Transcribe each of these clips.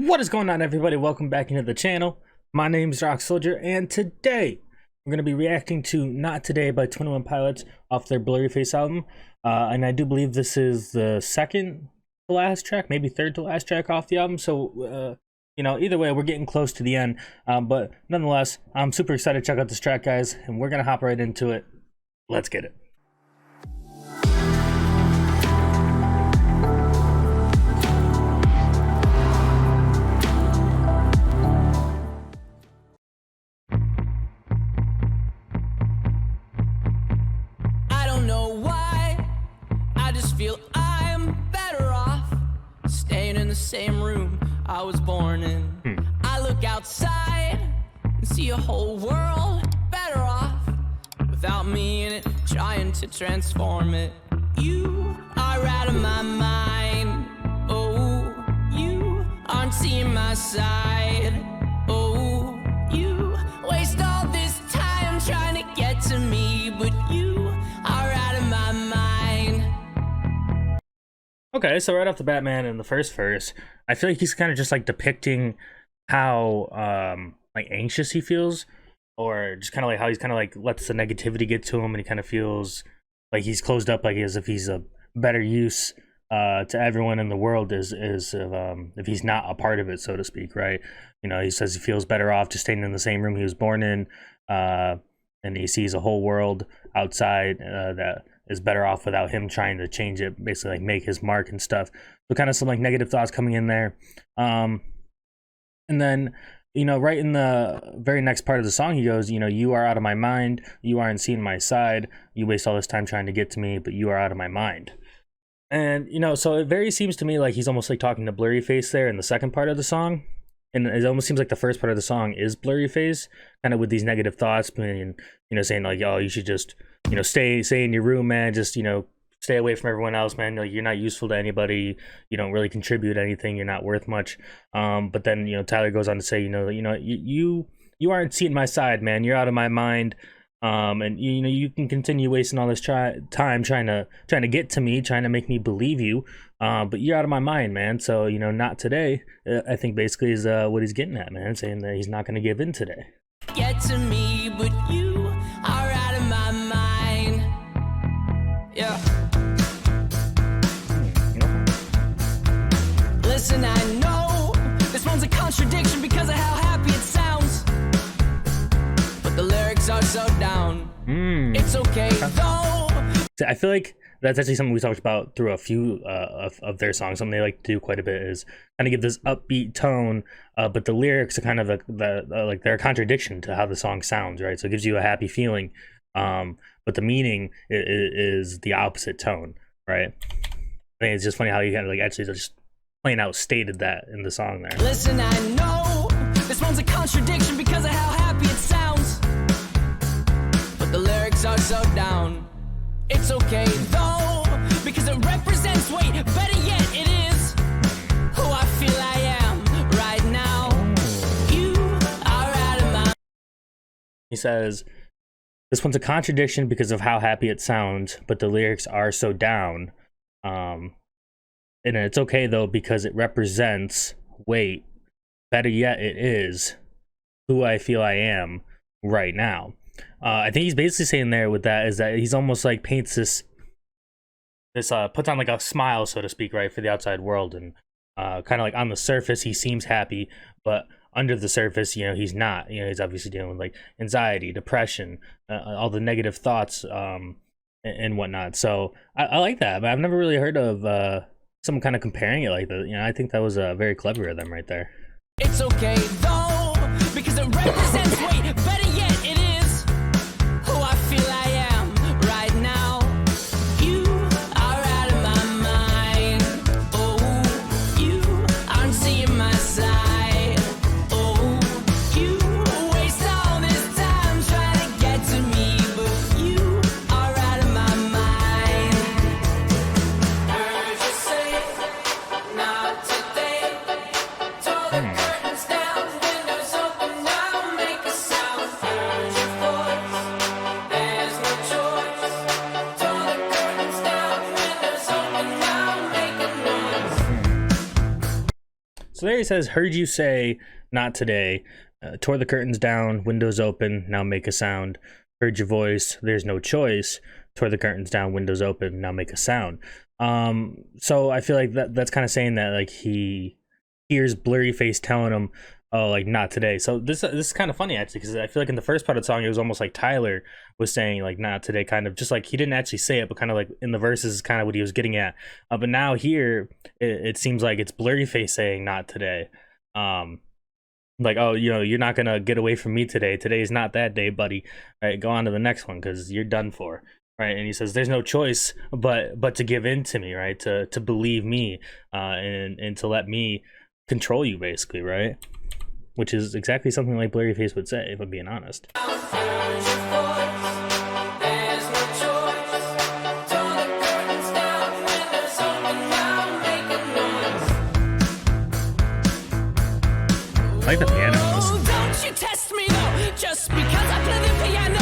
What is going on, everybody? Welcome back into the channel. My name is Rock Soldier, and today we're going to be reacting to Not Today by 21 Pilots off their Blurry Face album. And I do believe this is the second to last track, maybe third to last track off the album. So, you know, either way, we're getting close to the end. But nonetheless, I'm super excited to check out this track, guys, and we're going to hop right into it. Let's get it. Feel I'm better off staying in the same room I was born in. I look outside and see a whole world better off without me in it, trying to transform it. You are out of my mind. Oh, you aren't seeing my side. Oh, you waste all this time trying to get to me, but you are out of my mind. Okay, so right off the bat, man, in the first verse, I feel like he's kind of just like depicting how like anxious he feels, or just kind of like how he's kind of like lets the negativity get to him, and he kind of feels like he's closed up, like as if he's a better use to everyone in the world is if he's not a part of it, so to speak, right? You know, he says he feels better off just staying in the same room he was born in, and he sees a whole world outside that is better off without him trying to change it, basically like make his mark and stuff. So kind of some like negative thoughts coming in there. And then, you know, right in the very next part of the song, he goes, you know, you are out of my mind. You aren't seeing my side. You waste all this time trying to get to me, but you are out of my mind. And, you know, so it very seems to me like he's almost like talking to Blurry Face there in the second part of the song. And it almost seems like the first part of the song is Blurry Face, kind of with these negative thoughts, and, you know, saying like, oh, you should just, you know, stay in your room, man. Just, you know, stay away from everyone else, man. Like, you're not useful to anybody. You don't really contribute anything. You're not worth much. But then, you know, Tyler goes on to say, you know, you aren't seeing my side, man. You're out of my mind. And you know, you can continue wasting all this time trying to get to me, trying to make me believe you. But you're out of my mind, man. So, you know, not today. I think basically is what he's getting at, man, saying that he's not going to give in today. Get to me, but you are out of my mind. Yeah. Listen, I know this one's a contradiction because of how happy it sounds, but the lyrics are so down. It's okay though. I feel like that's actually something we talked about through a few of their songs. Something they like to do quite a bit is kind of give this upbeat tone, but the lyrics are kind of like they're a contradiction to how the song sounds, right? So it gives you a happy feeling, but the meaning is the opposite tone, right? I think it's just funny how you kind of like actually just plain out stated that in the song there. Listen, I know this one's a contradiction because of how happy it sounds, but the lyrics are so down. It's okay though, because it represents, wait, better yet, it is who I feel I am right now. You are out of my... He says, this one's a contradiction because of how happy it sounds, but the lyrics are so down. And it's okay though, because it represents, wait, better yet, it is who I feel I am right now. I think he's basically saying there with that is that he's almost like paints this puts on like a smile, so to speak, right, for the outside world, and kind of like on the surface he seems happy, but under the surface, you know, he's not. You know, he's obviously dealing with like anxiety, depression, all the negative thoughts, and whatnot. So I like that, but I've never really heard of someone kind of comparing it like that. You know, I think that was very clever of them right there. It's okay though, because it represents, wait, better yet, it is who I feel I am right now. You are out of my mind. Oh, you aren't seeing my side. Oh, you waste all this time trying to get to me, but you are out of my mind. Heard you say, not today. Told the curtains down, windows open now, make a sound. Heard your voice, there's no choice. Told the curtains down, windows open now, make a noise. So there he says, heard you say, not today. Tore the curtains down, windows open, now make a sound. Heard your voice, there's no choice. Tore the curtains down, windows open, now make a sound. So I feel like that's kind of saying that like he hears Blurryface telling him, oh, like not today. So this is kind of funny actually, because I feel like in the first part of the song it was almost like Tyler was saying like not today, kind of just like he didn't actually say it, but kind of like in the verses is kind of what he was getting at. But now here it seems like it's Blurryface saying not today. Like, oh, you know, you're not gonna get away from me today. Today's not that day, buddy. All right, go on to the next one because you're done for. Right, and he says there's no choice but to give in to me, right? To believe me, and to let me control you, basically, right? Which is exactly something like Blurryface would say, if I'm being honest. I like the piano. Oh, don't you test me though, just because I play the piano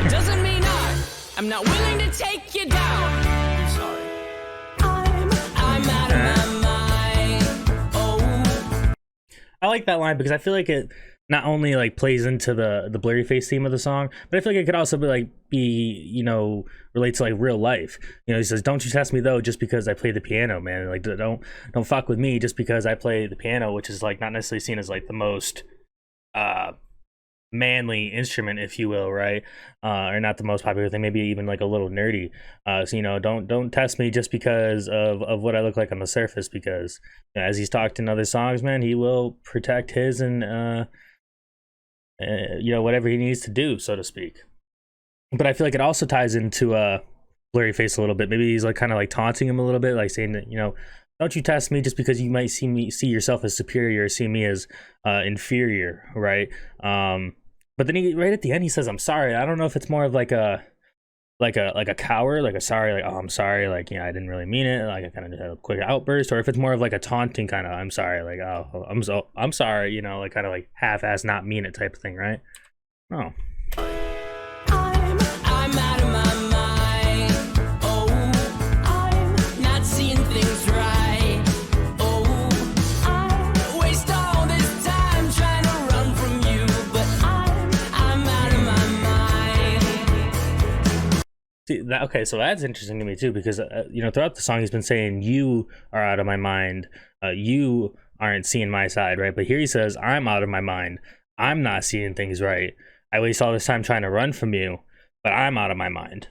doesn't mean I'm not willing to take you down. I'm sorry. I'm out of my mind. Oh. I like that line because I feel like it not only like plays into the Blurryface theme of the song, but I feel like it could also be you know, relate to like real life. You know, he says, "Don't you test me though, just because I play the piano, man. Like don't fuck with me just because I play the piano," which is like not necessarily seen as like the most manly instrument, if you will, right? Or not the most popular thing, maybe even like a little nerdy. So you know, don't test me just because of what I look like on the surface, because you know, as he's talked in other songs, man, he will protect his and you know, whatever he needs to do, so to speak. But I feel like it also ties into Blurryface a little bit. Maybe he's like kind of like taunting him a little bit, like saying that, you know, don't you test me just because you might see yourself as superior or see me as inferior, right? But then he right at the end he says, "I'm sorry." I don't know if it's more of like a coward, like a sorry, like, "Oh, I'm sorry, like, you know, I didn't really mean it," like I kind of had a quick outburst, or if it's more of like a taunting kind of, "I'm sorry," like, "Oh, I'm sorry," you know, like kind of like half-ass not mean it type of thing, right? Oh. I'm out of my mind. Oh, I'm not seeing things right. Oh, I waste all this time trying to run from you, but I'm out of my mind. See that? Okay, so that's interesting to me too, because you know, throughout the song he's been saying you are out of my mind, you aren't seeing my side, right? But here he says I'm out of my mind, I'm not seeing things right. I waste all this time trying to run from you, but I'm out of my mind.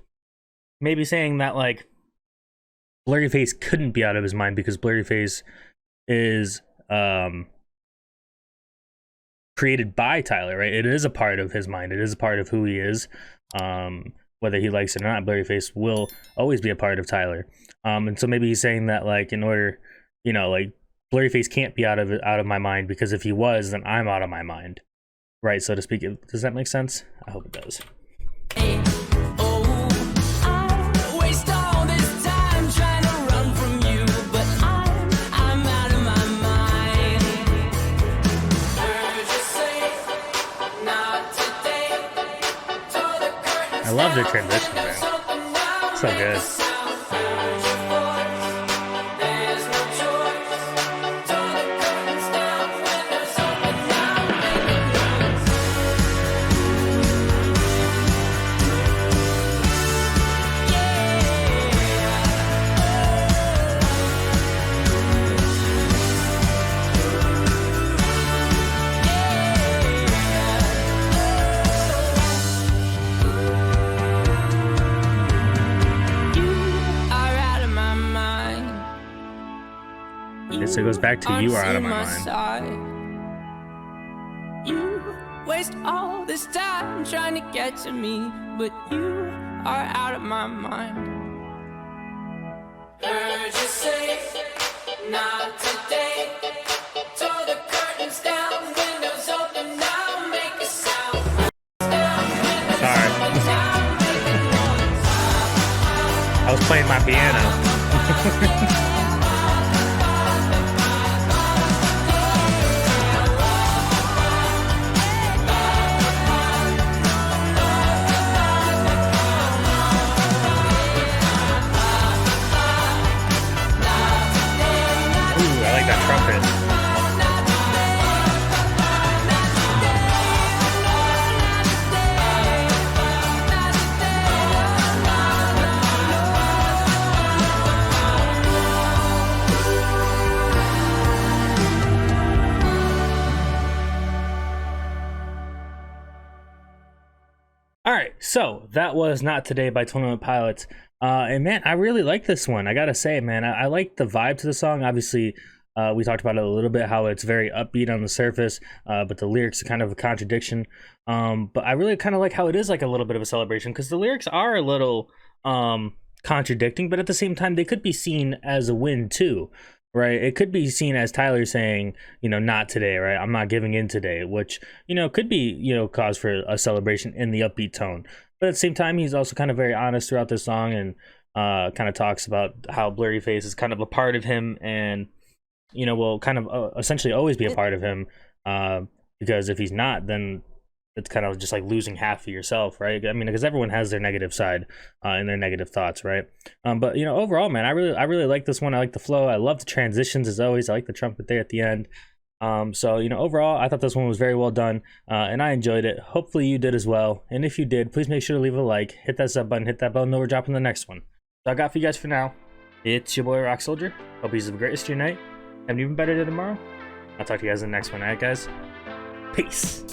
Maybe saying that like Blurryface couldn't be out of his mind because Blurryface is created by Tyler, right? It is a part of his mind. It is a part of who he is. Whether he likes it or not, Blurryface will always be a part of Tyler. And so maybe he's saying that like in order, you know, like Blurryface can't be out of my mind, because if he was, then I'm out of my mind. Right, so to speak. Does that make sense? I hope it does. I love their transition, man. So good. So it goes back to you are out of my mind. You waste all this time trying to get to me, but you are out of my mind. Heard you say, not today. Tore the curtains down, windows open, now make a sound. Sorry. I was playing my piano. That trumpet. Okay, so that was Not Today by 21 Pilots. And man, I really like this one. I gotta say, man, I like the vibe to the song. Obviously, we talked about it a little bit, how it's very upbeat on the surface, but the lyrics are kind of a contradiction. But I really kind of like how it is like a little bit of a celebration, because the lyrics are a little contradicting, but at the same time, they could be seen as a win too, right? It could be seen as Tyler saying, you know, not today, right? I'm not giving in today, which, you know, could be, you know, cause for a celebration in the upbeat tone. But at the same time, he's also kind of very honest throughout this song, and kind of talks about how Blurry Face is kind of a part of him, and, you know, will kind of essentially always be a part of him, because if he's not, then it's kind of just like losing half of yourself, right? I mean, because everyone has their negative side and their negative thoughts, right? But you know, overall, man, I really like this one. I like the flow. I love the transitions as always. I like the trumpet there at the end. So you know, overall, I thought this one was very well done, and I enjoyed it. Hopefully, you did as well. And if you did, please make sure to leave a like, hit that sub button, hit that bell, know we're dropping the next one. So I got for you guys for now. It's your boy Rock Soldier. Hope you have a great rest of your night. Have an even better day tomorrow. I'll talk to you guys in the next one. All right, guys. Peace.